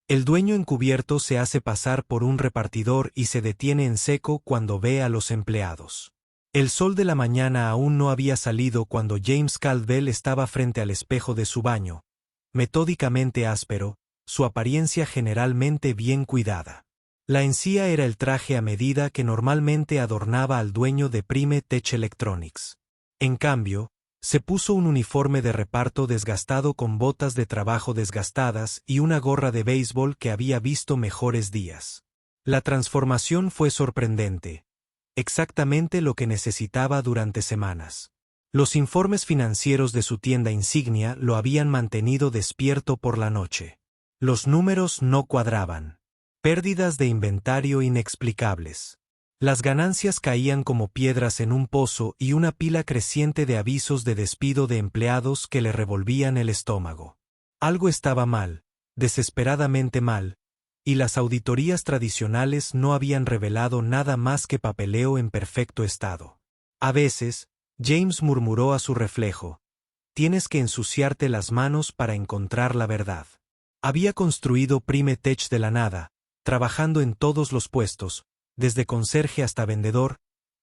El dueño encubierto se hace pasar por un repartidor y se detiene en seco cuando ve a los empleados. El sol de la mañana aún no había salido cuando James Caldwell estaba frente al espejo de su baño, metódicamente áspero, su apariencia generalmente bien cuidada. La encía era el traje a medida que normalmente adornaba al dueño de Prime Tech Electronics. En cambio, se puso un uniforme de reparto desgastado con botas de trabajo desgastadas y una gorra de béisbol que había visto mejores días. La transformación fue sorprendente. Exactamente lo que necesitaba durante semanas. Los informes financieros de su tienda insignia lo habían mantenido despierto por la noche. Los números no cuadraban. Pérdidas de inventario inexplicables. Las ganancias caían como piedras en un pozo y una pila creciente de avisos de despido de empleados que le revolvían el estómago. Algo estaba mal, desesperadamente mal, y las auditorías tradicionales no habían revelado nada más que papeleo en perfecto estado. A veces, James murmuró a su reflejo: «Tienes que ensuciarte las manos para encontrar la verdad». Había construido Prime Tech de la nada, trabajando en todos los puestos, desde conserje hasta vendedor,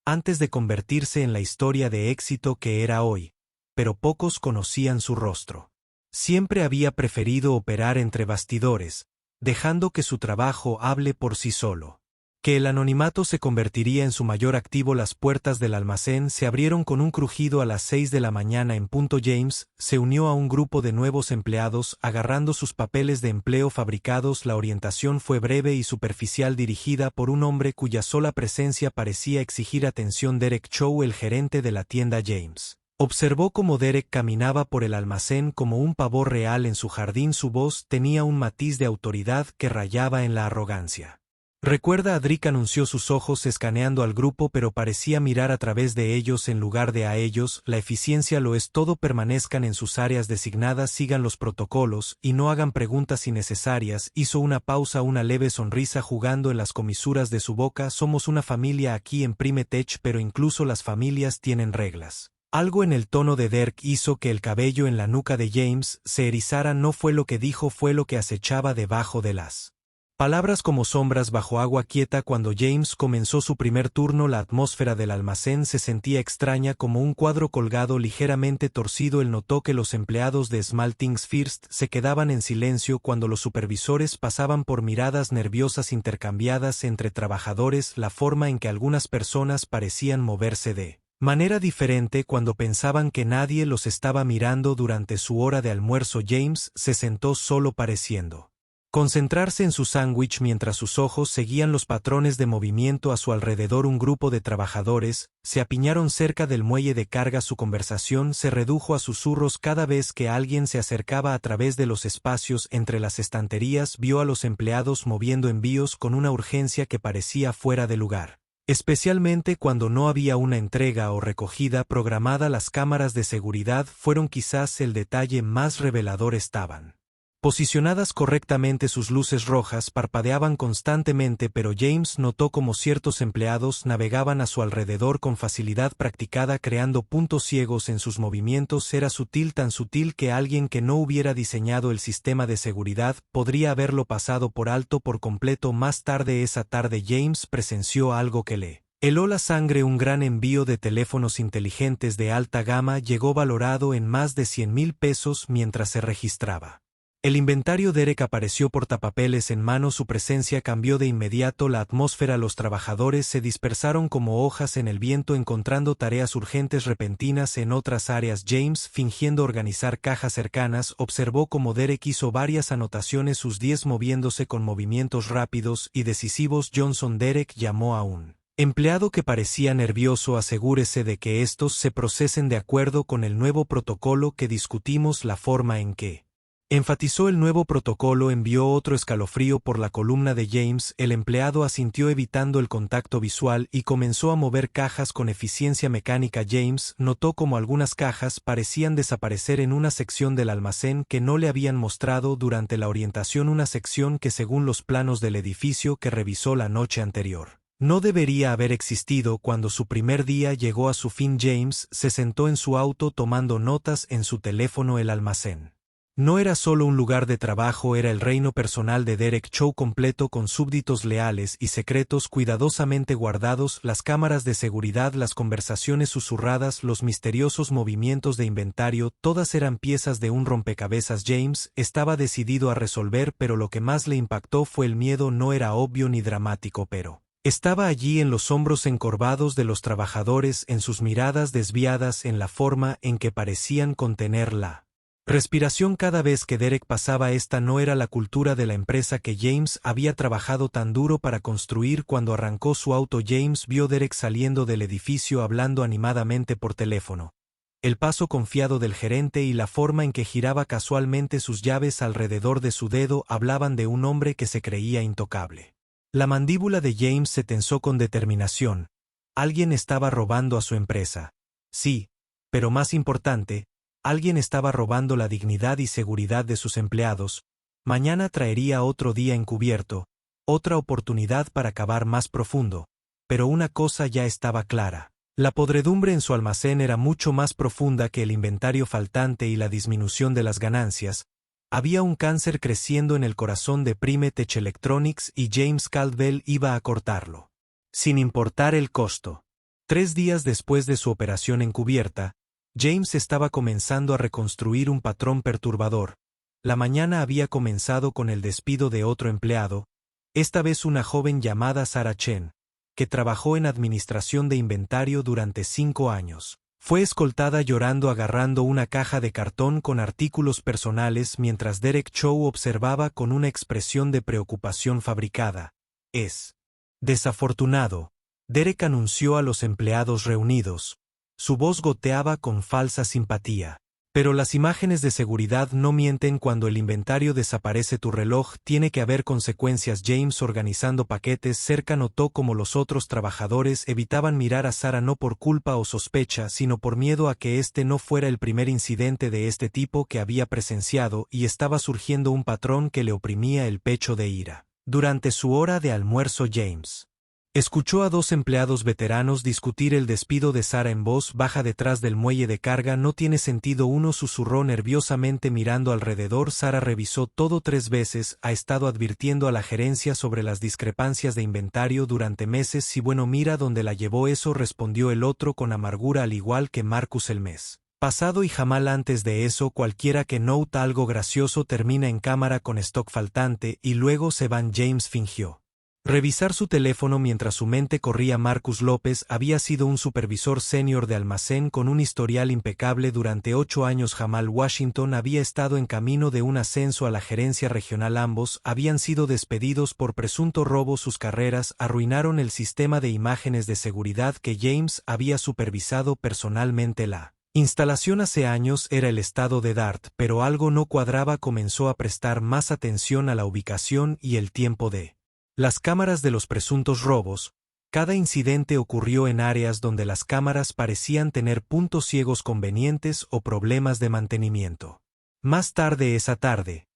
antes de convertirse en la historia de éxito que era hoy, pero pocos conocían su rostro. Siempre había preferido operar entre bastidores, dejando que su trabajo hable por sí solo. Que el anonimato se convertiría en su mayor activo. Las puertas del almacén se abrieron con un crujido a las 6 de la mañana en punto. James se unió a un grupo de nuevos empleados agarrando sus papeles de empleo fabricados. La orientación fue breve y superficial, dirigida por un hombre cuya sola presencia parecía exigir atención. Derek Chow, el gerente de la tienda. James observó cómo Derek caminaba por el almacén como un pavor real en su jardín. Su voz tenía un matiz de autoridad que rayaba en la arrogancia. «Recuerda a Drick», anunció, sus ojos escaneando al grupo, pero parecía mirar a través de ellos en lugar de a ellos. «La eficiencia lo es todo. Permanezcan en sus áreas designadas, sigan los protocolos y no hagan preguntas innecesarias». Hizo una pausa, una leve sonrisa jugando en las comisuras de su boca. «Somos una familia aquí en Prime Tech, pero incluso las familias tienen reglas». Algo en el tono de Derek hizo que el cabello en la nuca de James se erizara. No fue lo que dijo, fue lo que acechaba debajo de las palabras como sombras bajo agua quieta. Cuando James comenzó su primer turno, la atmósfera del almacén se sentía extraña, como un cuadro colgado ligeramente torcido. Él notó que los empleados de Small Things First se quedaban en silencio cuando los supervisores pasaban por miradas nerviosas intercambiadas entre trabajadores, la forma en que algunas personas parecían moverse de manera diferente cuando pensaban que nadie los estaba mirando. Durante su hora de almuerzo, James se sentó solo, pareciendo concentrarse en su sándwich mientras sus ojos seguían los patrones de movimiento a su alrededor. Un grupo de trabajadores se apiñaron cerca del muelle de carga. Su conversación se redujo a susurros cada vez que alguien se acercaba a través de los espacios entre las estanterías. Vio a los empleados moviendo envíos con una urgencia que parecía fuera de lugar, especialmente cuando no había una entrega o recogida programada. Las cámaras de seguridad fueron quizás el detalle más revelador. Estaban posicionadas correctamente, sus luces rojas parpadeaban constantemente, pero James notó cómo ciertos empleados navegaban a su alrededor con facilidad practicada, creando puntos ciegos en sus movimientos. Era sutil, tan sutil que alguien que no hubiera diseñado el sistema de seguridad podría haberlo pasado por alto por completo. Más tarde esa tarde, James presenció algo que le heló la sangre. Un gran envío de teléfonos inteligentes de alta gama llegó valorado en más de 100,000 pesos mientras se registraba el inventario. Derek apareció portapapeles en mano. Su presencia cambió de inmediato la atmósfera. Los trabajadores se dispersaron como hojas en el viento, encontrando tareas urgentes repentinas en otras áreas. James, fingiendo organizar cajas cercanas, observó cómo Derek hizo varias anotaciones, sus 10 moviéndose con movimientos rápidos y decisivos. «Johnson». Derek llamó a un empleado que parecía nervioso. «Asegúrese de que estos se procesen de acuerdo con el nuevo protocolo que discutimos». La forma en que enfatizó el nuevo protocolo envió otro escalofrío por la columna de James. El empleado asintió, evitando el contacto visual, y comenzó a mover cajas con eficiencia mecánica. James notó cómo algunas cajas parecían desaparecer en una sección del almacén que no le habían mostrado durante la orientación, una sección que, según los planos del edificio que revisó la noche anterior, no debería haber existido. Cuando su primer día llegó a su fin, James se sentó en su auto tomando notas en su teléfono. El almacén No era solo un lugar de trabajo, era el reino personal de Derek Chow completo con súbditos leales y secretos cuidadosamente guardados, las cámaras de seguridad, las conversaciones susurradas, los misteriosos movimientos de inventario, todas eran piezas de un rompecabezas. James estaba decidido a resolver, pero lo que más le impactó fue el miedo. No era obvio ni dramático, pero estaba allí en los hombros encorvados de los trabajadores, en sus miradas desviadas, en la forma en que parecían contener la respiración cada vez que Derek pasaba. Esta no era la cultura de la empresa que James había trabajado tan duro para construir. Cuando arrancó su auto, James vio a Derek saliendo del edificio hablando animadamente por teléfono. El paso confiado del gerente y la forma en que giraba casualmente sus llaves alrededor de su dedo hablaban de un hombre que se creía intocable. La mandíbula de James se tensó con determinación. Alguien estaba robando a su empresa. Sí, pero más importante, alguien estaba robando la dignidad y seguridad de sus empleados. Mañana traería otro día encubierto, otra oportunidad para cavar más profundo. Pero una cosa ya estaba clara. La podredumbre en su almacén era mucho más profunda que el inventario faltante y la disminución de las ganancias. Había un cáncer creciendo en el corazón de Primetech Electronics y James Caldwell iba a cortarlo, sin importar el costo. 3 días después de su operación encubierta, James estaba comenzando a reconstruir un patrón perturbador. La mañana había comenzado con el despido de otro empleado, esta vez una joven llamada Sarah Chen, que trabajó en administración de inventario durante 5 años. Fue escoltada llorando agarrando una caja de cartón con artículos personales mientras Derek Chow observaba con una expresión de preocupación fabricada. Es desafortunado, Derek anunció a los empleados reunidos. Su voz goteaba con falsa simpatía. Pero las imágenes de seguridad no mienten. Cuando el inventario desaparece, tu reloj tiene que haber consecuencias. James, organizando paquetes cerca, notó cómo los otros trabajadores evitaban mirar a Sarah, no por culpa o sospecha, sino por miedo a que este no fuera el primer incidente de este tipo que había presenciado, y estaba surgiendo un patrón que le oprimía el pecho de ira. Durante su hora de almuerzo, James escuchó a 2 empleados veteranos discutir el despido de Sarah en voz baja detrás del muelle de carga. No tiene sentido, uno susurró nerviosamente mirando alrededor. Sarah revisó todo 3 veces, ha estado advirtiendo a la gerencia sobre las discrepancias de inventario durante meses. Sí, bueno, mira dónde la llevó eso, respondió el otro con amargura, al igual que Marcus el mes pasado y Jamal antes de eso. Cualquiera que nota algo gracioso termina en cámara con stock faltante y luego se van. James fingió revisar su teléfono mientras su mente corría. Marcus López había sido un supervisor senior de almacén con un historial impecable durante 8 años. Jamal Washington había estado en camino de un ascenso a la gerencia regional. Ambos habían sido despedidos por presunto robo. Sus carreras arruinaron el sistema de imágenes de seguridad que James había supervisado personalmente. La instalación hace años era el estado de Dart, pero algo no cuadraba. Comenzó a prestar más atención a la ubicación y el tiempo de las cámaras de los presuntos robos. Cada incidente ocurrió en áreas donde las cámaras parecían tener puntos ciegos convenientes o problemas de mantenimiento. Más tarde esa tarde,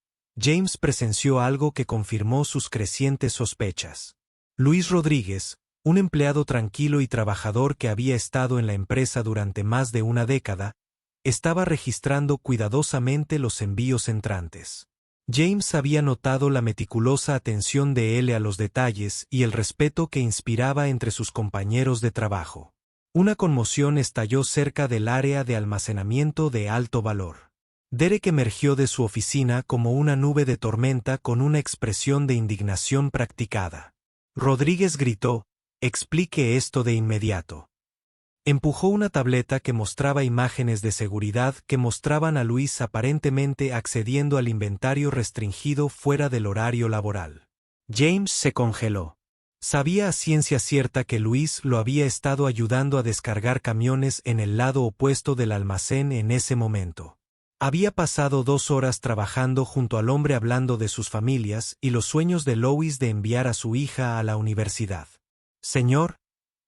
James presenció algo que confirmó sus crecientes sospechas. Luis Rodríguez, un empleado tranquilo y trabajador que había estado en la empresa durante más de una década, estaba registrando cuidadosamente los envíos entrantes. James había notado la meticulosa atención de él a los detalles y el respeto que inspiraba entre sus compañeros de trabajo. Una conmoción estalló cerca del área de almacenamiento de alto valor. Derek emergió de su oficina como una nube de tormenta con una expresión de indignación practicada. Rodríguez gritó: «Explique esto de inmediato». Empujó una tableta que mostraba imágenes de seguridad que mostraban a Luis aparentemente accediendo al inventario restringido fuera del horario laboral. James se congeló. Sabía a ciencia cierta que Luis lo había estado ayudando a descargar camiones en el lado opuesto del almacén en ese momento. Había pasado 2 horas trabajando junto al hombre hablando de sus familias y los sueños de Lois de enviar a su hija a la universidad. «Señor,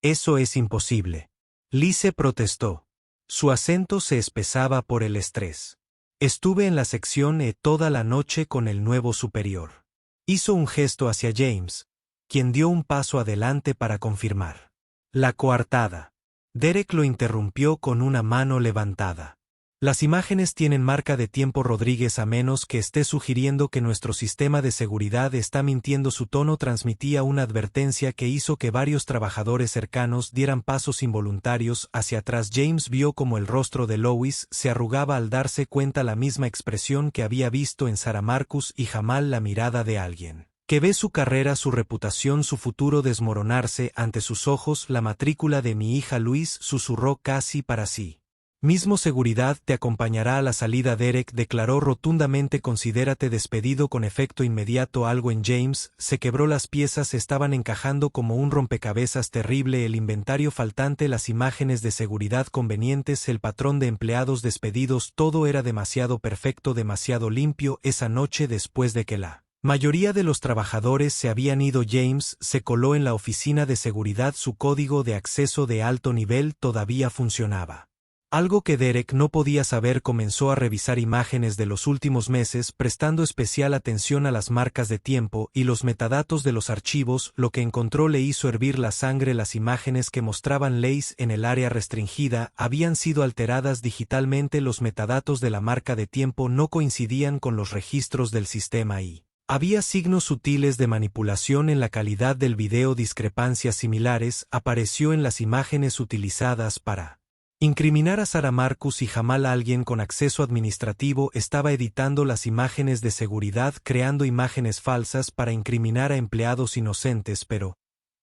eso es imposible». Lise protestó. Su acento se espesaba por el estrés. «Estuve en la sección E toda la noche con el nuevo superior». Hizo un gesto hacia James, quien dio un paso adelante para confirmar. «La coartada». Derek lo interrumpió con una mano levantada. Las imágenes tienen marca de tiempo Rodríguez a menos que esté sugiriendo que nuestro sistema de seguridad está mintiendo. Su tono transmitía una advertencia que hizo que varios trabajadores cercanos dieran pasos involuntarios hacia atrás. James vio como el rostro de Lois se arrugaba al darse cuenta, la misma expresión que había visto en Sarah Marcus y Jamal, la mirada de alguien que ve su carrera, su reputación, su futuro desmoronarse ante sus ojos. La matrícula de mi hija Luis, susurró casi para sí mismo. Seguridad te acompañará a la salida. Derek declaró rotundamente. Considérate despedido con efecto inmediato. Algo en James se quebró. Las piezas estaban encajando como un rompecabezas terrible. El inventario faltante, las imágenes de seguridad convenientes, el patrón de empleados despedidos, todo era demasiado perfecto, demasiado limpio. Esa noche, después de que la mayoría de los trabajadores se habían ido, James se coló en la oficina de seguridad. Su código de acceso de alto nivel todavía funcionaba. Algo que Derek no podía saber. Comenzó a revisar imágenes de los últimos meses, prestando especial atención a las marcas de tiempo y los metadatos de los archivos. Lo que encontró le hizo hervir la sangre. Las imágenes que mostraban Lace en el área restringida habían sido alteradas digitalmente. Los metadatos de la marca de tiempo no coincidían con los registros del sistema y había signos sutiles de manipulación en la calidad del video. Discrepancias similares apareció en las imágenes utilizadas para incriminar a Sarah Marcus y Jamal. Alguien con acceso administrativo estaba editando las imágenes de seguridad, creando imágenes falsas para incriminar a empleados inocentes. Pero,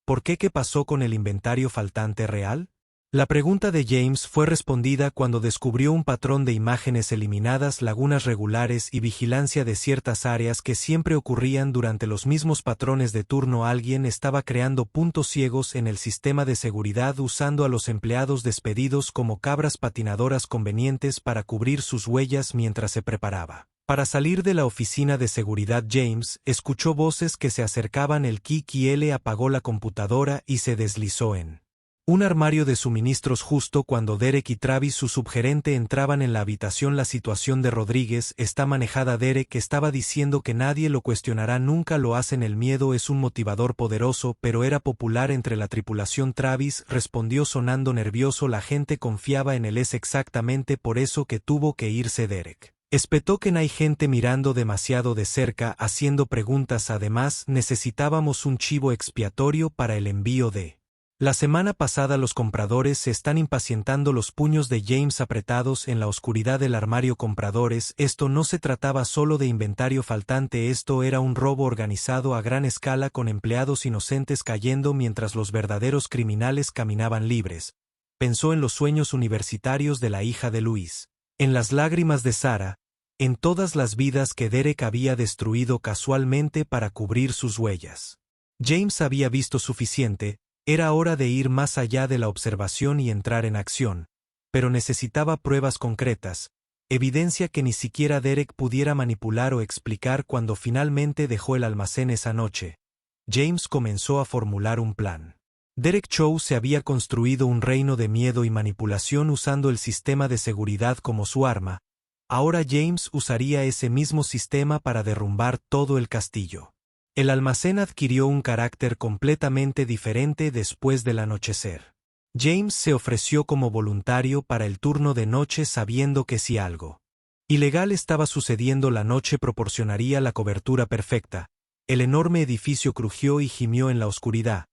¿por qué? ¿Qué pasó con el inventario faltante real? La pregunta de James fue respondida cuando descubrió un patrón de imágenes eliminadas, lagunas regulares y vigilancia de ciertas áreas que siempre ocurrían durante los mismos patrones de turno. Alguien estaba creando puntos ciegos en el sistema de seguridad, usando a los empleados despedidos como cabras patinadoras convenientes para cubrir sus huellas mientras se preparaba para salir de la oficina de seguridad. James escuchó voces que se acercaban. El Kiki apagó la computadora y se deslizó en un armario de suministros justo cuando Derek y Travis, su subgerente, entraban en la habitación. La situación de Rodríguez está manejada. Derek estaba diciendo que nadie lo cuestionará, nunca lo hacen. El miedo es un motivador poderoso, pero era popular entre la tripulación. Travis respondió sonando nervioso. La gente confiaba en él. Es exactamente por eso que tuvo que irse. Derek espetó que no hay gente mirando demasiado de cerca, haciendo preguntas. Además, necesitábamos un chivo expiatorio para el envío de la semana pasada. Los compradores se están impacientando. Los puños de James apretados en la oscuridad del armario. Compradores, esto no se trataba solo de inventario faltante, esto era un robo organizado a gran escala, con empleados inocentes cayendo mientras los verdaderos criminales caminaban libres. Pensó en los sueños universitarios de la hija de Luis, en las lágrimas de Sarah, en todas las vidas que Derek había destruido casualmente para cubrir sus huellas. James había visto suficiente. Era hora de ir más allá de la observación y entrar en acción, pero necesitaba pruebas concretas, evidencia que ni siquiera Derek pudiera manipular o explicar. Cuando finalmente dejó el almacén esa noche, James comenzó a formular un plan. Derek Chow se había construido un reino de miedo y manipulación usando el sistema de seguridad como su arma. Ahora James usaría ese mismo sistema para derrumbar todo el castillo. El almacén adquirió un carácter completamente diferente después del anochecer. James se ofreció como voluntario para el turno de noche, sabiendo que si algo ilegal estaba sucediendo, la noche proporcionaría la cobertura perfecta. El enorme edificio crujió y gimió en la oscuridad.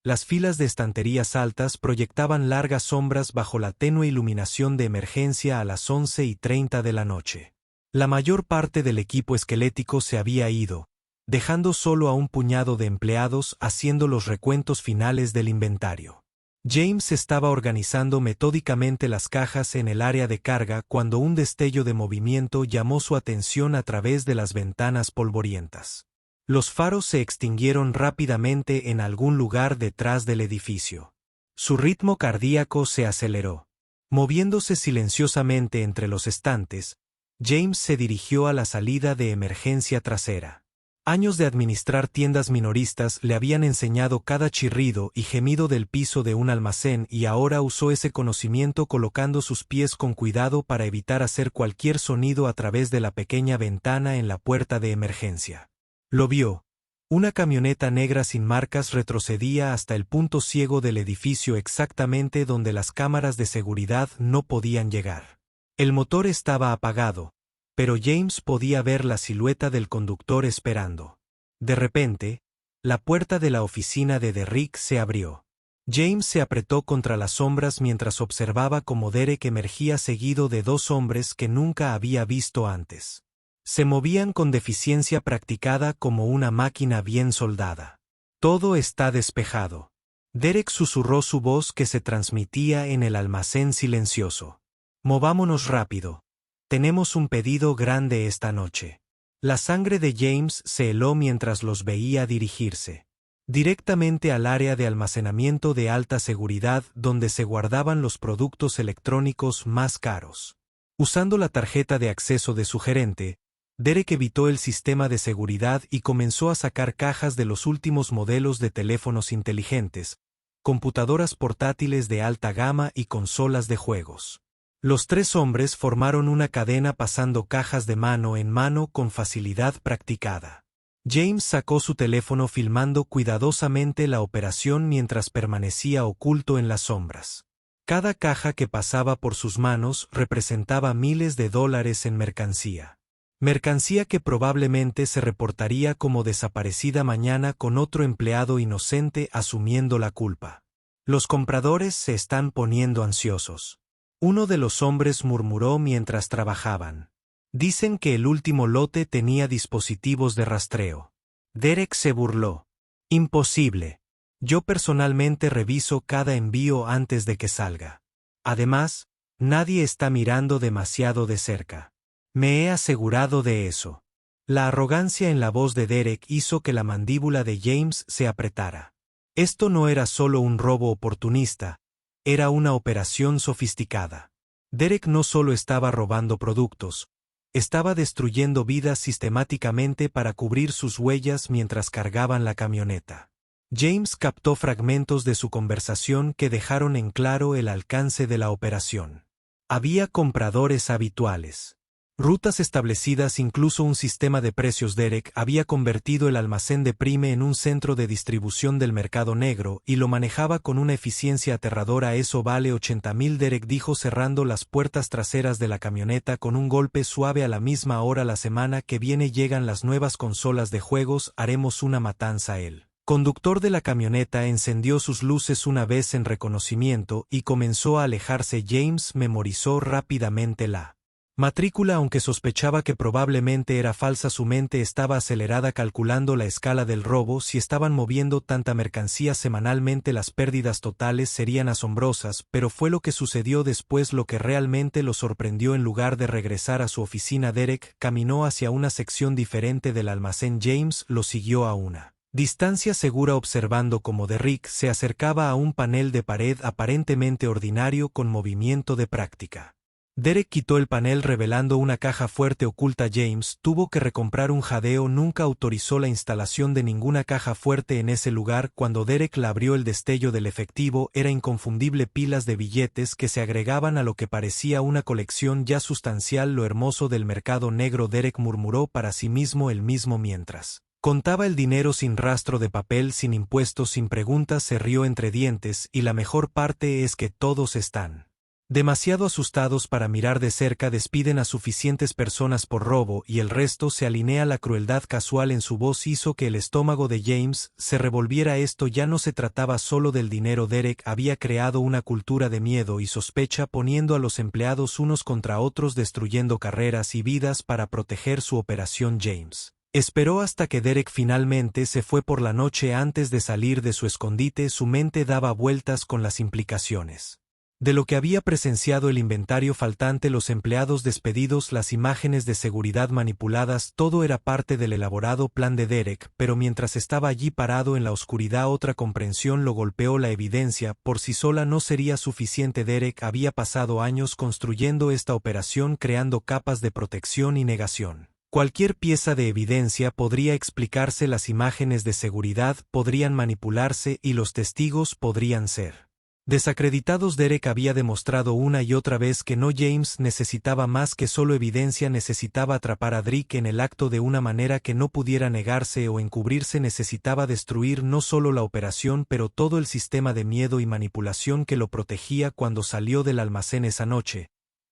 Las filas de estanterías altas proyectaban largas sombras bajo la tenue iluminación de emergencia a las 11:30 de la noche. La mayor parte del equipo esquelético se había ido, dejando solo a un puñado de empleados haciendo los recuentos finales del inventario. James estaba organizando metódicamente las cajas en el área de carga cuando un destello de movimiento llamó su atención a través de las ventanas polvorientas. Los faros se extinguieron rápidamente en algún lugar detrás del edificio. Su ritmo cardíaco se aceleró. Moviéndose silenciosamente entre los estantes, James se dirigió a la salida de emergencia trasera. Años de administrar tiendas minoristas le habían enseñado cada chirrido y gemido del piso de un almacén, y ahora usó ese conocimiento colocando sus pies con cuidado para evitar hacer cualquier sonido a través de la pequeña ventana en la puerta de emergencia. Lo vio. Una camioneta negra sin marcas retrocedía hasta el punto ciego del edificio, exactamente donde las cámaras de seguridad no podían llegar. El motor estaba apagado, pero James podía ver la silueta del conductor esperando. De repente, la puerta de la oficina de Derrick se abrió. James se apretó contra las sombras mientras observaba cómo Derek emergía seguido de dos hombres que nunca había visto antes. Se movían con deficiencia practicada como una máquina bien soldada. Todo está despejado. Derek susurró su voz que se transmitía en el almacén silencioso. Movámonos rápido. Tenemos un pedido grande esta noche. La sangre de James se heló mientras los veía dirigirse directamente al área de almacenamiento de alta seguridad donde se guardaban los productos electrónicos más caros. Usando la tarjeta de acceso de su gerente, Derek evitó el sistema de seguridad y comenzó a sacar cajas de los últimos modelos de teléfonos inteligentes, computadoras portátiles de alta gama y consolas de juegos. Los tres hombres formaron una cadena pasando cajas de mano en mano con facilidad practicada. James sacó su teléfono filmando cuidadosamente la operación mientras permanecía oculto en las sombras. Cada caja que pasaba por sus manos representaba miles de dólares en mercancía. Mercancía que probablemente se reportaría como desaparecida mañana con otro empleado inocente asumiendo la culpa. Los compradores se están poniendo ansiosos. Uno de los hombres murmuró mientras trabajaban. Dicen que el último lote tenía dispositivos de rastreo. Derek se burló. Imposible. Yo personalmente reviso cada envío antes de que salga. Además, nadie está mirando demasiado de cerca. Me he asegurado de eso. La arrogancia en la voz de Derek hizo que la mandíbula de James se apretara. Esto no era solo un robo oportunista, era una operación sofisticada. Derek no solo estaba robando productos, estaba destruyendo vidas sistemáticamente para cubrir sus huellas mientras cargaban la camioneta. James captó fragmentos de su conversación que dejaron en claro el alcance de la operación. Había compradores habituales. Rutas establecidas, incluso un sistema de precios. Derek había convertido el almacén de Prime en un centro de distribución del mercado negro y lo manejaba con una eficiencia aterradora. Eso vale 80,000, Derek dijo cerrando las puertas traseras de la camioneta con un golpe suave. A la misma hora la semana que viene llegan las nuevas consolas de juegos, haremos una matanza. El conductor de la camioneta encendió sus luces una vez en reconocimiento y comenzó a alejarse. James memorizó rápidamente la matrícula. Aunque sospechaba que probablemente era falsa, su mente estaba acelerada calculando la escala del robo. Si estaban moviendo tanta mercancía semanalmente, las pérdidas totales serían asombrosas, pero fue lo que sucedió después lo que realmente lo sorprendió. En lugar de regresar a su oficina, Derek caminó hacia una sección diferente del almacén. James lo siguió a una distancia segura, observando cómo Derrick se acercaba a un panel de pared aparentemente ordinario con movimiento de práctica. Derek quitó el panel revelando una caja fuerte oculta. James tuvo que recomprar un jadeo. Nunca autorizó la instalación de ninguna caja fuerte en ese lugar. Cuando Derek la abrió, el destello del efectivo era inconfundible, pilas de billetes que se agregaban a lo que parecía una colección ya sustancial. Lo hermoso del mercado negro, Derek murmuró para sí mismo el mismo mientras contaba el dinero, sin rastro de papel, sin impuestos, sin preguntas. Se rió entre dientes, y la mejor parte es que todos están demasiado asustados para mirar de cerca. Despiden a suficientes personas por robo y el resto se alinea. La crueldad casual en su voz hizo que el estómago de James se revolviera. Esto ya no se trataba solo del dinero. Derek había creado una cultura de miedo y sospecha, poniendo a los empleados unos contra otros, destruyendo carreras y vidas para proteger su operación. James esperó hasta que Derek finalmente se fue por la noche. Antes de salir de su escondite, su mente daba vueltas con las implicaciones de lo que había presenciado: el inventario faltante, los empleados despedidos, las imágenes de seguridad manipuladas. Todo era parte del elaborado plan de Derek, pero mientras estaba allí parado en la oscuridad, otra comprensión lo golpeó. La evidencia por sí sola no sería suficiente. Derek había pasado años construyendo esta operación, creando capas de protección y negación. Cualquier pieza de evidencia podría explicarse, las imágenes de seguridad podrían manipularse y los testigos podrían ser desacreditados. Derek había demostrado una y otra vez que no. James necesitaba más que solo evidencia, necesitaba atrapar a Derrick en el acto de una manera que no pudiera negarse o encubrirse. Necesitaba destruir no solo la operación, pero todo el sistema de miedo y manipulación que lo protegía. Cuando salió del almacén esa noche,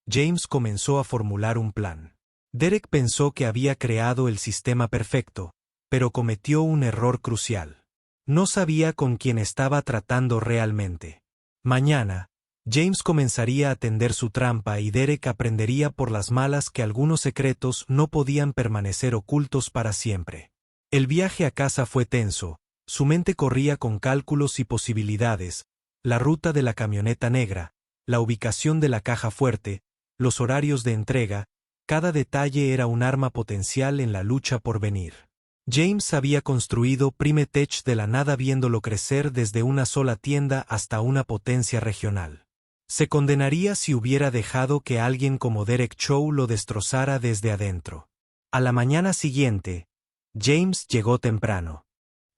James comenzó a formular un plan. Derek pensó que había creado el sistema perfecto, pero cometió un error crucial. No sabía con quién estaba tratando realmente. Mañana, James comenzaría a tender su trampa y Derek aprendería por las malas que algunos secretos no podían permanecer ocultos para siempre. El viaje a casa fue tenso, su mente corría con cálculos y posibilidades, la ruta de la camioneta negra, la ubicación de la caja fuerte, los horarios de entrega, cada detalle era un arma potencial en la lucha por venir. James había construido Prime Tech de la nada viéndolo crecer desde una sola tienda hasta una potencia regional. Se condenaría si hubiera dejado que alguien como Derek Chow lo destrozara desde adentro. A la mañana siguiente, James llegó temprano,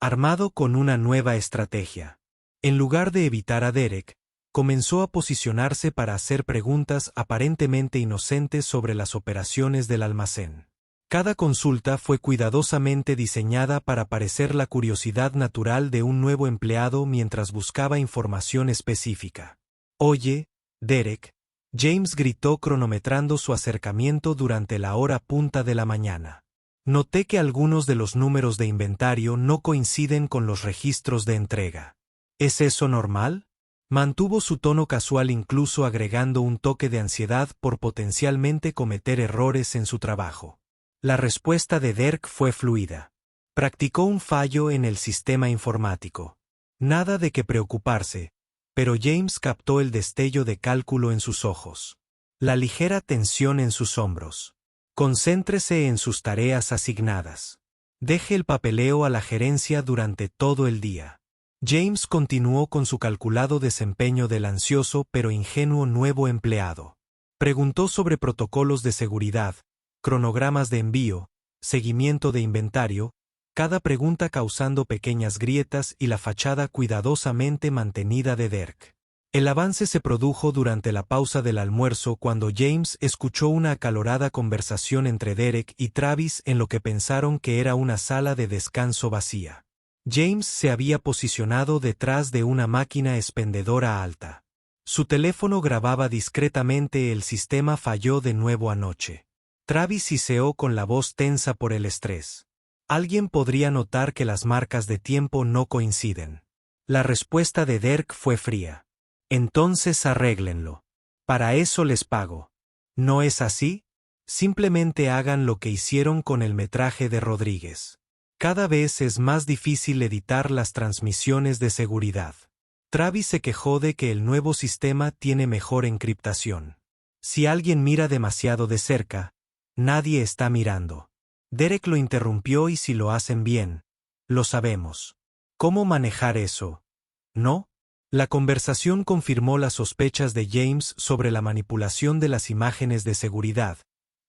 armado con una nueva estrategia. En lugar de evitar a Derek, comenzó a posicionarse para hacer preguntas aparentemente inocentes sobre las operaciones del almacén. Cada consulta fue cuidadosamente diseñada para parecer la curiosidad natural de un nuevo empleado mientras buscaba información específica. «Oye, Derek», James gritó cronometrando su acercamiento durante la hora punta de la mañana. «Noté que algunos de los números de inventario no coinciden con los registros de entrega. ¿Es eso normal?». Mantuvo su tono casual incluso agregando un toque de ansiedad por potencialmente cometer errores en su trabajo. La respuesta de Derek fue fluida. Practicó un fallo en el sistema informático. Nada de qué preocuparse, pero James captó el destello de cálculo en sus ojos. La ligera tensión en sus hombros. Concéntrese en sus tareas asignadas. Deje el papeleo a la gerencia durante todo el día. James continuó con su calculado desempeño del ansioso pero ingenuo nuevo empleado. Preguntó sobre protocolos de seguridad, cronogramas de envío, seguimiento de inventario, cada pregunta causando pequeñas grietas y la fachada cuidadosamente mantenida de Derek. El avance se produjo durante la pausa del almuerzo cuando James escuchó una acalorada conversación entre Derek y Travis en lo que pensaron que era una sala de descanso vacía. James se había posicionado detrás de una máquina expendedora alta. Su teléfono grababa discretamente. El sistema falló de nuevo anoche. Travis siseó con la voz tensa por el estrés. Alguien podría notar que las marcas de tiempo no coinciden. La respuesta de Derek fue fría. Entonces arréglenlo. Para eso les pago. ¿No es así? Simplemente hagan lo que hicieron con el metraje de Rodríguez. Cada vez es más difícil editar las transmisiones de seguridad. Travis se quejó de que el nuevo sistema tiene mejor encriptación. Si alguien mira demasiado de cerca, nadie está mirando. Derek lo interrumpió y si lo hacen bien, lo sabemos. ¿Cómo manejar eso? ¿No? La conversación confirmó las sospechas de James sobre la manipulación de las imágenes de seguridad,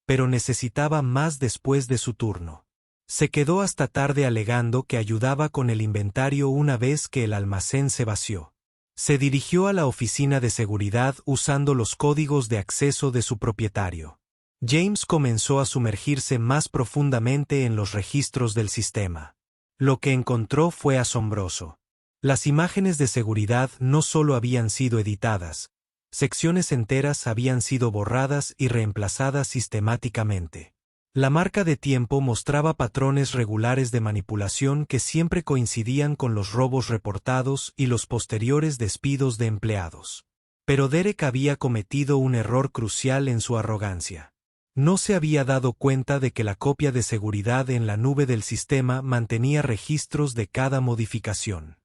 pero necesitaba más después de su turno. Se quedó hasta tarde alegando que ayudaba con el inventario una vez que el almacén se vació. Se dirigió a la oficina de seguridad usando los códigos de acceso de su propietario. James comenzó a sumergirse más profundamente en los registros del sistema. Lo que encontró fue asombroso. Las imágenes de seguridad no solo habían sido editadas, secciones enteras habían sido borradas y reemplazadas sistemáticamente. La marca de tiempo mostraba patrones regulares de manipulación que siempre coincidían con los robos reportados y los posteriores despidos de empleados. Pero Derek había cometido un error crucial en su arrogancia. No se había dado cuenta de que la copia de seguridad en la nube del sistema mantenía registros de cada modificación.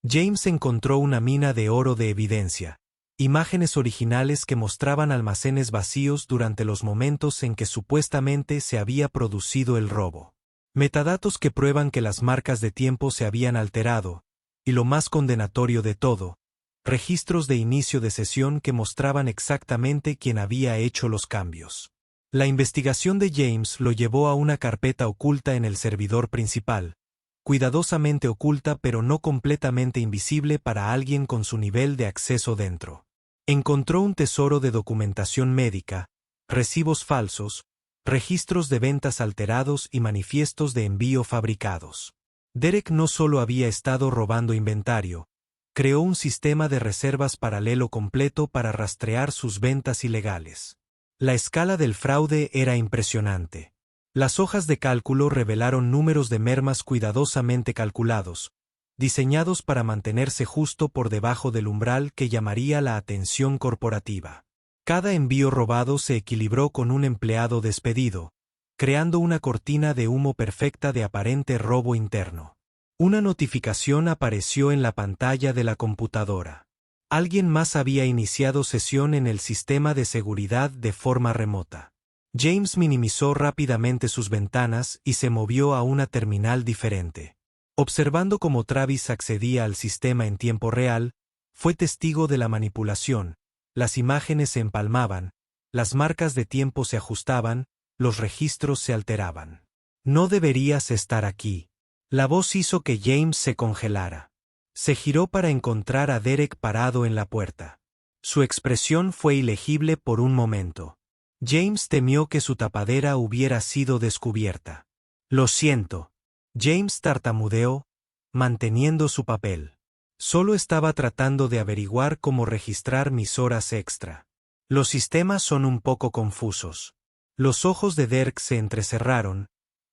James encontró una mina de oro de evidencia. Imágenes originales que mostraban almacenes vacíos durante los momentos en que supuestamente se había producido el robo. Metadatos que prueban que las marcas de tiempo se habían alterado, y lo más condenatorio de todo, registros de inicio de sesión que mostraban exactamente quién había hecho los cambios. La investigación de James lo llevó a una carpeta oculta en el servidor principal, cuidadosamente oculta pero no completamente invisible para alguien con su nivel de acceso dentro. Encontró un tesoro de documentación médica, recibos falsos, registros de ventas alterados y manifiestos de envío fabricados. Derek no solo había estado robando inventario, creó un sistema de reservas paralelo completo para rastrear sus ventas ilegales. La escala del fraude era impresionante. Las hojas de cálculo revelaron números de mermas cuidadosamente calculados, diseñados para mantenerse justo por debajo del umbral que llamaría la atención corporativa. Cada envío robado se equilibró con un empleado despedido, creando una cortina de humo perfecta de aparente robo interno. Una notificación apareció en la pantalla de la computadora. Alguien más había iniciado sesión en el sistema de seguridad de forma remota. James minimizó rápidamente sus ventanas y se movió a una terminal diferente. Observando cómo Travis accedía al sistema en tiempo real, fue testigo de la manipulación. Las imágenes se empalmaban, las marcas de tiempo se ajustaban, los registros se alteraban. No deberías estar aquí. La voz hizo que James se congelara. Se giró para encontrar a Derek parado en la puerta. Su expresión fue ilegible por un momento. James temió que su tapadera hubiera sido descubierta. Lo siento. James tartamudeó, manteniendo su papel. Solo estaba tratando de averiguar cómo registrar mis horas extra. Los sistemas son un poco confusos. Los ojos de Derek se entrecerraron,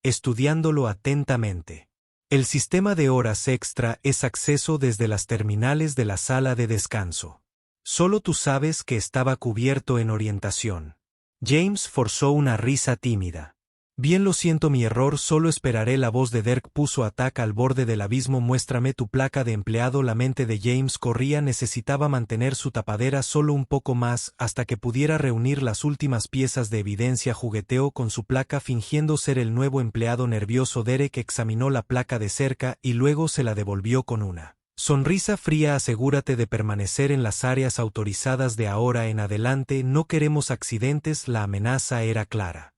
estudiándolo atentamente. El sistema de horas extra es acceso desde las terminales de la sala de descanso. Solo tú sabes que estaba cubierto en orientación. James forzó una risa tímida. Bien, lo siento, mi error, solo esperaré. La voz de Derek puso a Tack al borde del abismo. Muéstrame tu placa de empleado. La mente de James corría, necesitaba mantener su tapadera solo un poco más hasta que pudiera reunir las últimas piezas de evidencia. Jugueteó con su placa fingiendo ser el nuevo empleado nervioso. Derek examinó la placa de cerca y luego se la devolvió con una sonrisa fría. Asegúrate de permanecer en las áreas autorizadas de ahora en adelante. No queremos accidentes. La amenaza era clara.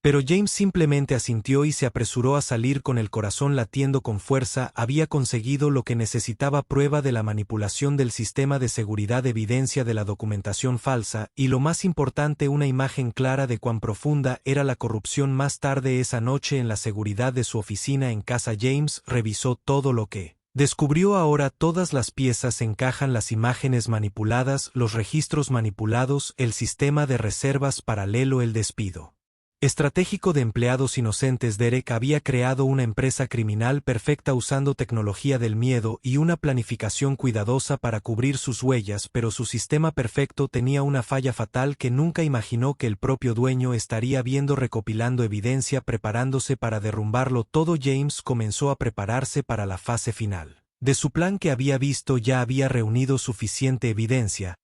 Pero James simplemente asintió y se apresuró a salir con el corazón latiendo con fuerza. Había conseguido lo que necesitaba: prueba de la manipulación del sistema de seguridad, evidencia de la documentación falsa y, lo más importante, una imagen clara de cuán profunda era la corrupción. Más tarde esa noche, en la seguridad de su oficina en casa, James revisó todo lo que descubrió. Ahora todas las piezas encajan: las imágenes manipuladas, los registros manipulados, el sistema de reservas paralelo, el despido estratégico de empleados inocentes. Derek había creado una empresa criminal perfecta usando tecnología del miedo y una planificación cuidadosa para cubrir sus huellas, pero su sistema perfecto tenía una falla fatal que nunca imaginó que el propio dueño estaría viendo. Recopilando evidencia, preparándose para derrumbarlo todo, James comenzó a prepararse para la fase final de su plan que había visto. Ya había reunido suficiente evidencia.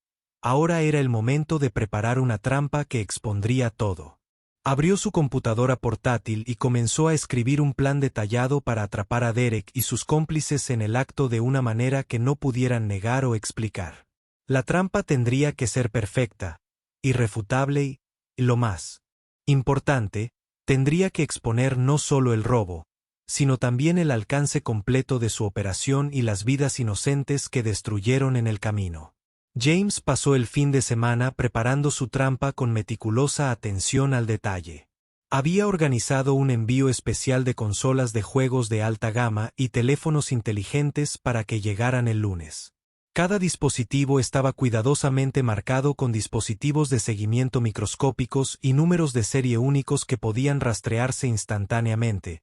Ahora era el momento de preparar una trampa que expondría todo. Abrió su computadora portátil y comenzó a escribir un plan detallado para atrapar a Derek y sus cómplices en el acto de una manera que no pudieran negar o explicar. La trampa tendría que ser perfecta, irrefutable y, lo más importante, tendría que exponer no solo el robo, sino también el alcance completo de su operación y las vidas inocentes que destruyeron en el camino. James pasó el fin de semana preparando su trampa con meticulosa atención al detalle. Había organizado un envío especial de consolas de juegos de alta gama y teléfonos inteligentes para que llegaran el lunes. Cada dispositivo estaba cuidadosamente marcado con dispositivos de seguimiento microscópicos y números de serie únicos que podían rastrearse instantáneamente.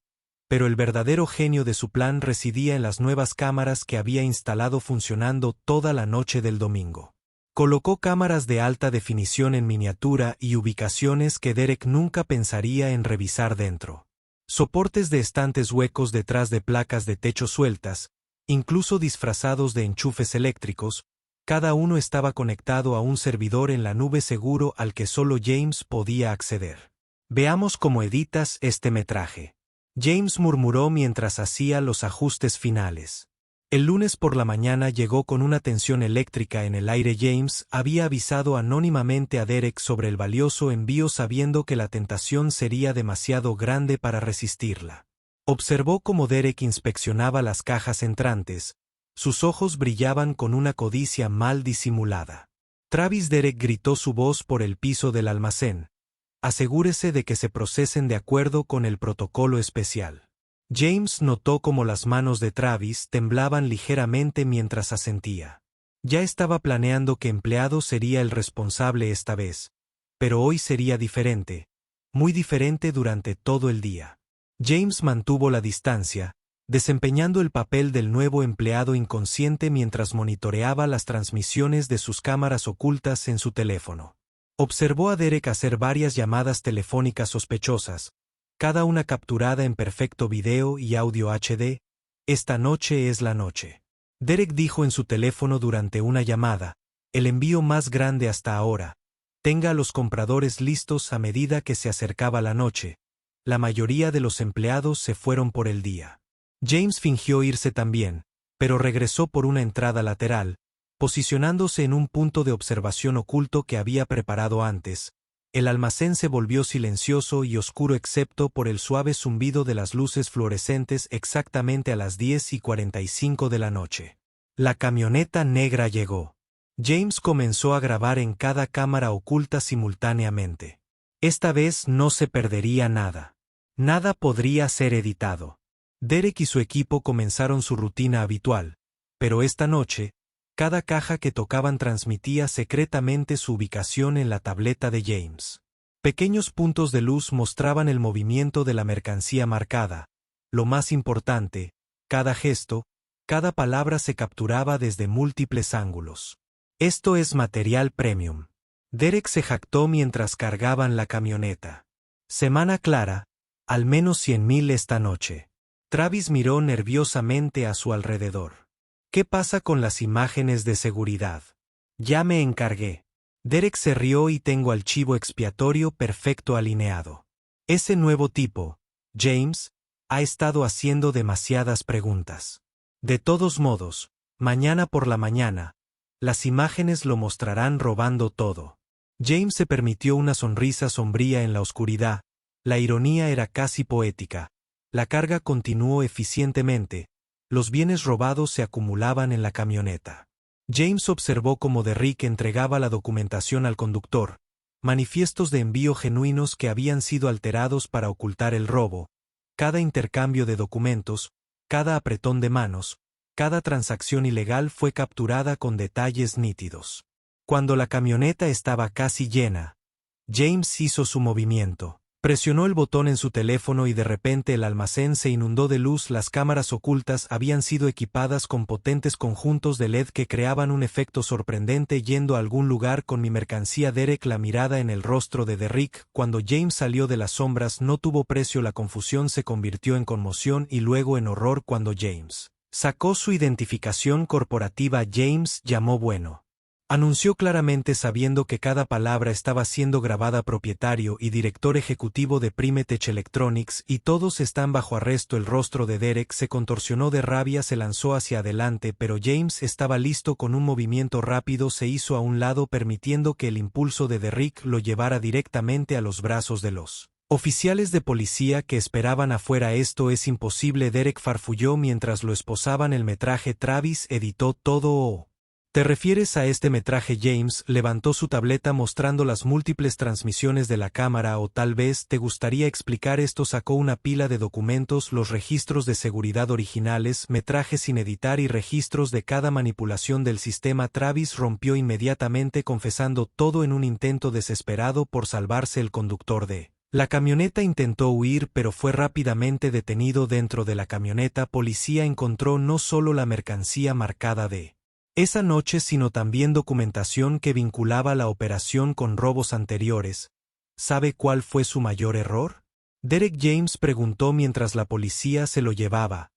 Pero el verdadero genio de su plan residía en las nuevas cámaras que había instalado funcionando toda la noche del domingo. Colocó cámaras de alta definición en miniatura y ubicaciones que Derek nunca pensaría en revisar dentro. Soportes de estantes huecos detrás de placas de techo sueltas, incluso disfrazados de enchufes eléctricos, cada uno estaba conectado a un servidor en la nube seguro al que solo James podía acceder. Veamos cómo editas este metraje. James murmuró mientras hacía los ajustes finales. El lunes por la mañana llegó con una tensión eléctrica en el aire. James había avisado anónimamente a Derek sobre el valioso envío sabiendo que la tentación sería demasiado grande para resistirla. Observó cómo Derek inspeccionaba las cajas entrantes. Sus ojos brillaban con una codicia mal disimulada. Travis, Derek gritó su voz por el piso del almacén. Asegúrese de que se procesen de acuerdo con el protocolo especial. James notó cómo las manos de Travis temblaban ligeramente mientras asentía. Ya estaba planeando qué empleado sería el responsable esta vez. pero hoy sería diferente, muy diferente durante todo el día. James mantuvo la distancia, desempeñando el papel del nuevo empleado inconsciente mientras monitoreaba las transmisiones de sus cámaras ocultas en su teléfono. Observó a Derek hacer varias llamadas telefónicas sospechosas, cada una capturada en perfecto video y audio HD. Esta noche es la noche. Derek dijo en su teléfono durante una llamada, el envío más grande hasta ahora. Tenga a los compradores listos a medida que se acercaba la noche. La mayoría de los empleados se fueron por el día. James fingió irse también, pero regresó por una entrada lateral, posicionándose en un punto de observación oculto que había preparado antes. El almacén se volvió silencioso y oscuro excepto por el suave zumbido de las luces fluorescentes exactamente a las 10:45 de la noche. La camioneta negra llegó. James comenzó a grabar en cada cámara oculta simultáneamente. Esta vez no se perdería nada. Nada podría ser editado. Derek y su equipo comenzaron su rutina habitual, pero esta noche, cada caja que tocaban transmitía secretamente su ubicación en la tableta de James. Pequeños puntos de luz mostraban el movimiento de la mercancía marcada. Lo más importante, cada gesto, cada palabra se capturaba desde múltiples ángulos. Esto es material premium. Derek se jactó mientras cargaban la camioneta. Semana clara, al menos 100,000 esta noche. Travis miró nerviosamente a su alrededor. ¿Qué pasa con las imágenes de seguridad? Ya me encargué. Derek se rió y tengo al chivo expiatorio perfecto alineado. Ese nuevo tipo, James, ha estado haciendo demasiadas preguntas. De todos modos, mañana por la mañana, las imágenes lo mostrarán robando todo. James se permitió una sonrisa sombría en la oscuridad. La ironía era casi poética. La carga continuó eficientemente. Los bienes robados se acumulaban en la camioneta. James observó cómo Derrick entregaba la documentación al conductor, manifiestos de envío genuinos que habían sido alterados para ocultar el robo. Cada intercambio de documentos, cada apretón de manos, cada transacción ilegal fue capturada con detalles nítidos. Cuando la camioneta estaba casi llena, James hizo su movimiento. Presionó el botón en su teléfono y de repente el almacén se inundó de luz. Las cámaras ocultas habían sido equipadas con potentes conjuntos de LED que creaban un efecto sorprendente. Yendo a algún lugar con mi mercancía. Derek, la mirada en el rostro de Derrick, cuando James salió de las sombras no tuvo precio. La confusión se convirtió en conmoción y luego en horror cuando James sacó su identificación corporativa. James llamó bueno. Anunció claramente sabiendo que cada palabra estaba siendo grabada. Propietario y director ejecutivo de Primetech Electronics y todos están bajo arresto. El rostro de Derek se contorsionó de rabia. Se lanzó hacia adelante pero James estaba listo. Con un movimiento rápido se hizo a un lado permitiendo que el impulso de Derrick lo llevara directamente a los brazos de los oficiales de policía que esperaban afuera. Esto es imposible. Derek farfulló mientras lo esposaban. El metraje. Travis editó todo. ¿Te refieres a este metraje? James levantó su tableta mostrando las múltiples transmisiones de la cámara. O tal vez te gustaría explicar esto. Sacó una pila de documentos, los registros de seguridad originales, metrajes sin editar y registros de cada manipulación del sistema. Travis rompió inmediatamente confesando todo en un intento desesperado por salvarse. El conductor de la camioneta intentó huir pero fue rápidamente detenido. Dentro de la camioneta policía encontró no solo la mercancía marcada de esa noche sino también documentación que vinculaba la operación con robos anteriores. ¿Sabe cuál fue su mayor error? Derek James preguntó mientras la policía se lo llevaba.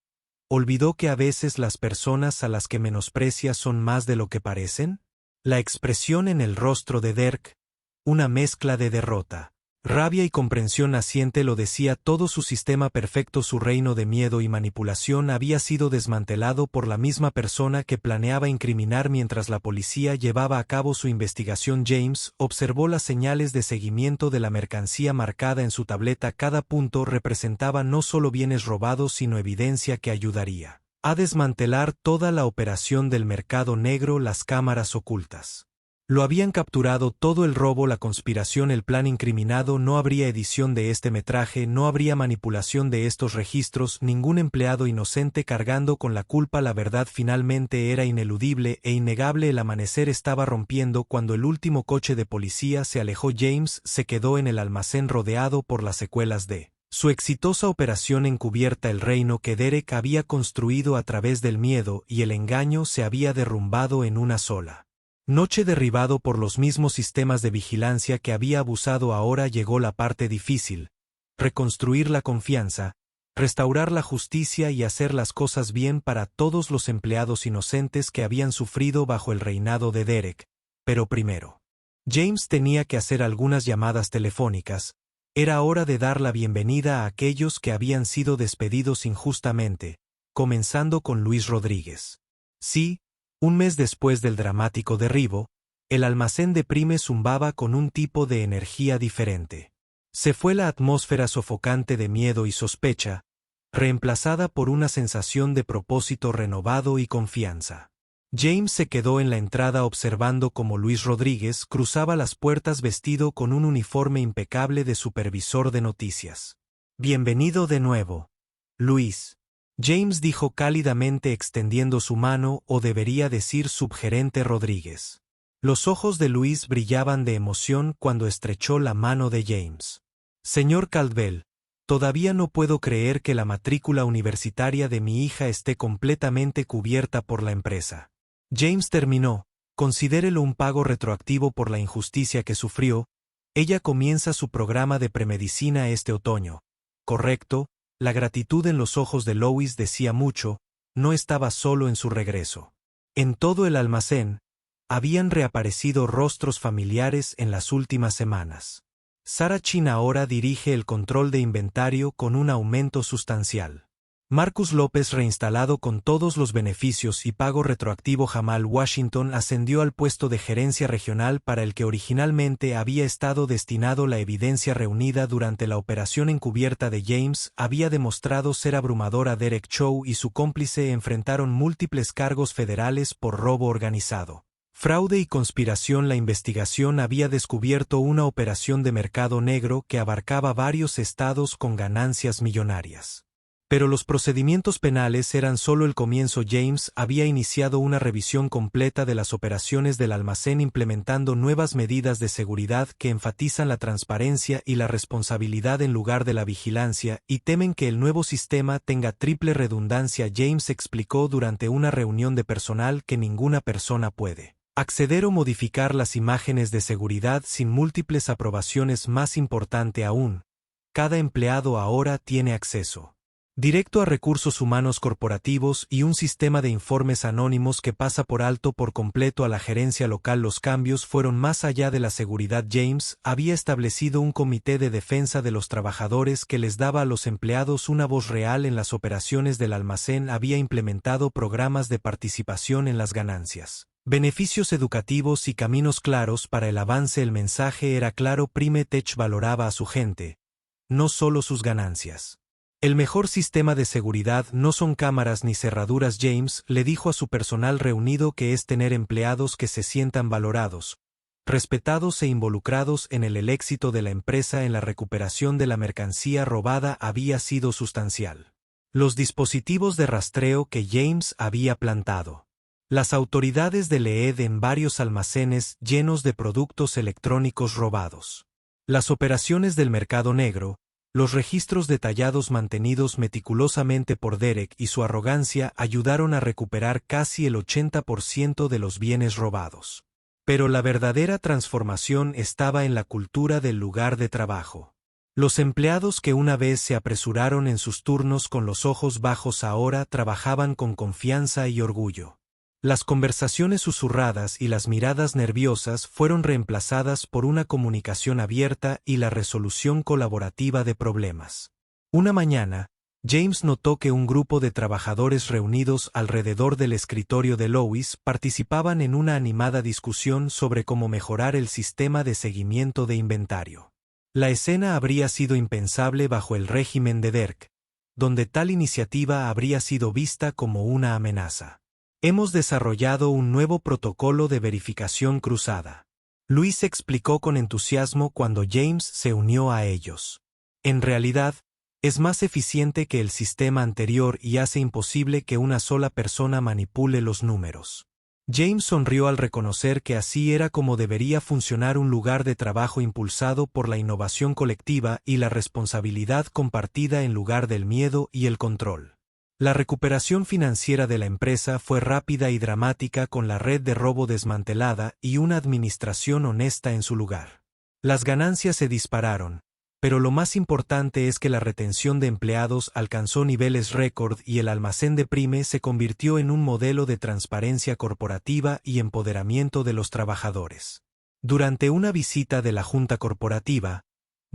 ¿Olvidó que a veces las personas a las que menosprecia son más de lo que parecen? La expresión en el rostro de Derek, una mezcla de derrota, rabia y comprensión naciente lo decía todo. Su sistema perfecto, su reino de miedo y manipulación había sido desmantelado por la misma persona que planeaba incriminar. Mientras la policía llevaba a cabo su investigación, James observó las señales de seguimiento de la mercancía marcada en su tableta. Cada punto representaba no solo bienes robados sino evidencia que ayudaría a desmantelar toda la operación del mercado negro. Las cámaras ocultas Lo habían capturado todo el robo, la conspiración, el plan incriminado, no habría edición de este metraje, no habría manipulación de estos registros, ningún empleado inocente cargando con la culpa. La verdad finalmente era ineludible e innegable. El amanecer estaba rompiendo cuando el último coche de policía se alejó. James se quedó en el almacén rodeado por las secuelas de su exitosa operación encubierta. El reino que Derek había construido a través del miedo y el engaño se había derrumbado en una sola noche, derribado por los mismos sistemas de vigilancia que había abusado. Ahora llegó la parte difícil: reconstruir la confianza, restaurar la justicia y hacer las cosas bien para todos los empleados inocentes que habían sufrido bajo el reinado de Derek. Pero primero, James tenía que hacer algunas llamadas telefónicas. Era hora de dar la bienvenida a aquellos que habían sido despedidos injustamente, comenzando con Luis Rodríguez. Sí, un mes después del dramático derribo, el almacén de Prime zumbaba con un tipo de energía diferente. Se fue la atmósfera sofocante de miedo y sospecha, reemplazada por una sensación de propósito renovado y confianza. James se quedó en la entrada observando cómo Luis Rodríguez cruzaba las puertas vestido con un uniforme impecable de supervisor de noticias. «Bienvenido de nuevo, Luis», James dijo cálidamente extendiendo su mano, o debería decir subgerente Rodríguez. Los ojos de Luis brillaban de emoción cuando estrechó la mano de James. «Señor Caldwell, todavía no puedo creer que la matrícula universitaria de mi hija esté completamente cubierta por la empresa». James terminó: «Considérelo un pago retroactivo por la injusticia que sufrió. Ella comienza su programa de premedicina este otoño. ¿Correcto?». La gratitud en los ojos de Lois decía mucho. No estaba solo en su regreso. En todo el almacén habían reaparecido rostros familiares en las últimas semanas. Sarah Chin ahora dirige el control de inventario con un aumento sustancial. Marcus López, reinstalado con todos los beneficios y pago retroactivo. Jamal Washington ascendió al puesto de gerencia regional para el que originalmente había estado destinado. La evidencia reunida durante la operación encubierta de James había demostrado ser abrumadora. Derek Chow y su cómplice enfrentaron múltiples cargos federales por robo organizado, fraude y conspiración. La investigación había descubierto una operación de mercado negro que abarcaba varios estados con ganancias millonarias. Pero los procedimientos penales eran solo el comienzo. James había iniciado una revisión completa de las operaciones del almacén, implementando nuevas medidas de seguridad que enfatizan la transparencia y la responsabilidad en lugar de la vigilancia, y temen que el nuevo sistema tenga triple redundancia. James explicó durante una reunión de personal que ninguna persona puede acceder o modificar las imágenes de seguridad sin múltiples aprobaciones. Más importante aún, cada empleado ahora tiene acceso directo a recursos humanos corporativos y un sistema de informes anónimos que pasa por alto por completo a la gerencia local. Los cambios fueron más allá de la seguridad. James había establecido un comité de defensa de los trabajadores que les daba a los empleados una voz real en las operaciones del almacén. Había implementado programas de participación en las ganancias, beneficios educativos y caminos claros para el avance. El mensaje era claro: Prime Tech valoraba a su gente, no solo sus ganancias. «El mejor sistema de seguridad no son cámaras ni cerraduras», James le dijo a su personal reunido, que es tener empleados que se sientan valorados, respetados e involucrados en el éxito de la empresa. En la recuperación de la mercancía robada había sido sustancial. Los dispositivos de rastreo que James había plantado. Las autoridades de Leed en varios almacenes llenos de productos electrónicos robados. Las operaciones del mercado negro. Los registros detallados mantenidos meticulosamente por Derek y su arrogancia ayudaron a recuperar casi el 80% de los bienes robados. Pero la verdadera transformación estaba en la cultura del lugar de trabajo. Los empleados que una vez se apresuraron en sus turnos con los ojos bajos ahora trabajaban con confianza y orgullo. Las conversaciones susurradas y las miradas nerviosas fueron reemplazadas por una comunicación abierta y la resolución colaborativa de problemas. Una mañana, James notó que un grupo de trabajadores reunidos alrededor del escritorio de Lois participaban en una animada discusión sobre cómo mejorar el sistema de seguimiento de inventario. La escena habría sido impensable bajo el régimen de Derek, donde tal iniciativa habría sido vista como una amenaza. Hemos desarrollado un nuevo protocolo de verificación cruzada. Luis explicó con entusiasmo cuando James se unió a ellos. En realidad, es más eficiente que el sistema anterior y hace imposible que una sola persona manipule los números. James sonrió al reconocer que así era como debería funcionar un lugar de trabajo impulsado por la innovación colectiva y la responsabilidad compartida en lugar del miedo y el control. La recuperación financiera de la empresa fue rápida y dramática con la red de robo desmantelada y una administración honesta en su lugar. Las ganancias se dispararon, pero lo más importante es que la retención de empleados alcanzó niveles récord y el almacén de Prime se convirtió en un modelo de transparencia corporativa y empoderamiento de los trabajadores. Durante una visita de la junta corporativa,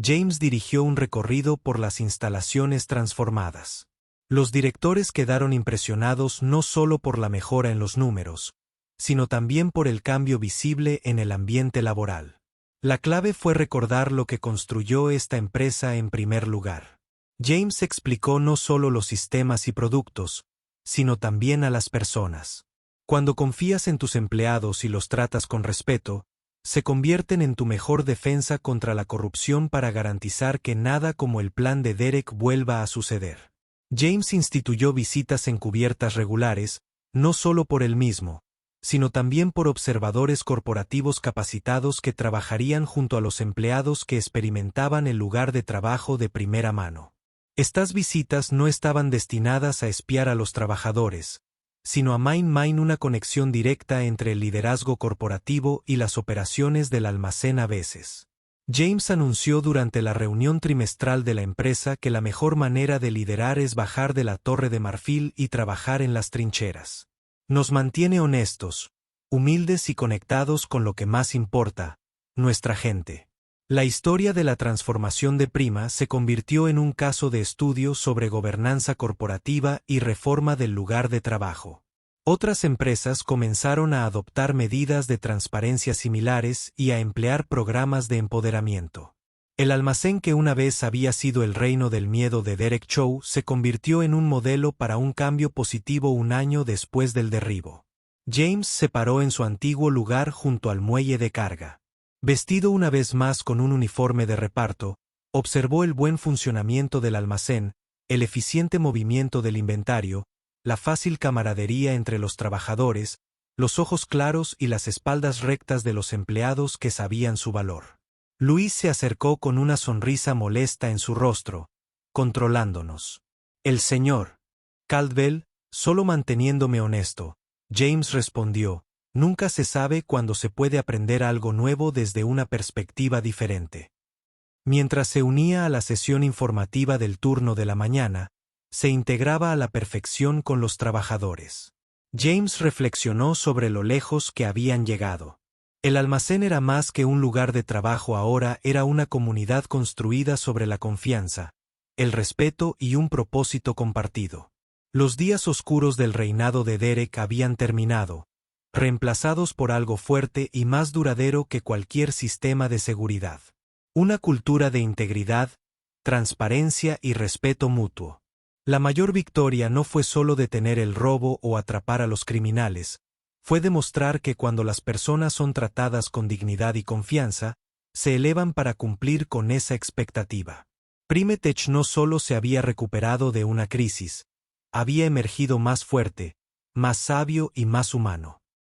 James dirigió un recorrido por las instalaciones transformadas. Los directores quedaron impresionados no solo por la mejora en los números, sino también por el cambio visible en el ambiente laboral. La clave fue recordar lo que construyó esta empresa en primer lugar. James explicó no solo los sistemas y productos, sino también a las personas. Cuando confías en tus empleados y los tratas con respeto, se convierten en tu mejor defensa contra la corrupción para garantizar que nada como el plan de Derek vuelva a suceder. James instituyó visitas encubiertas regulares, no solo por él mismo, sino también por observadores corporativos capacitados que trabajarían junto a los empleados que experimentaban el lugar de trabajo de primera mano. Estas visitas no estaban destinadas a espiar a los trabajadores, sino a maintain una conexión directa entre el liderazgo corporativo y las operaciones del almacén a veces. James anunció durante la reunión trimestral de la empresa que la mejor manera de liderar es bajar de la Torre de Marfil y trabajar en las trincheras. Nos mantiene honestos, humildes y conectados con lo que más importa, nuestra gente. La historia de la transformación de Prima se convirtió en un caso de estudio sobre gobernanza corporativa y reforma del lugar de trabajo. Otras empresas comenzaron a adoptar medidas de transparencia similares y a emplear programas de empoderamiento. El almacén que una vez había sido el reino del miedo de Derek Chow se convirtió en un modelo para un cambio positivo un año después del derribo. James se paró en su antiguo lugar junto al muelle de carga. Vestido una vez más con un uniforme de reparto, observó el buen funcionamiento del almacén, el eficiente movimiento del inventario, la fácil camaradería entre los trabajadores, los ojos claros y las espaldas rectas de los empleados que sabían su valor. Luis se acercó con una sonrisa molesta en su rostro, controlándonos. El señor Caldwell, solo manteniéndome honesto, James respondió, nunca se sabe cuándo se puede aprender algo nuevo desde una perspectiva diferente. Mientras se unía a la sesión informativa del turno de la mañana, se integraba a la perfección con los trabajadores. James reflexionó sobre lo lejos que habían llegado. El almacén era más que un lugar de trabajo, ahora era una comunidad construida sobre la confianza, el respeto y un propósito compartido. Los días oscuros del reinado de Derek habían terminado, reemplazados por algo fuerte y más duradero que cualquier sistema de seguridad. Una cultura de integridad, transparencia y respeto mutuo. La mayor victoria no fue solo detener el robo o atrapar a los criminales, fue demostrar que cuando las personas son tratadas con dignidad y confianza, se elevan para cumplir con esa expectativa. Primetech no solo se había recuperado de una crisis, había emergido más fuerte, más sabio y más humano.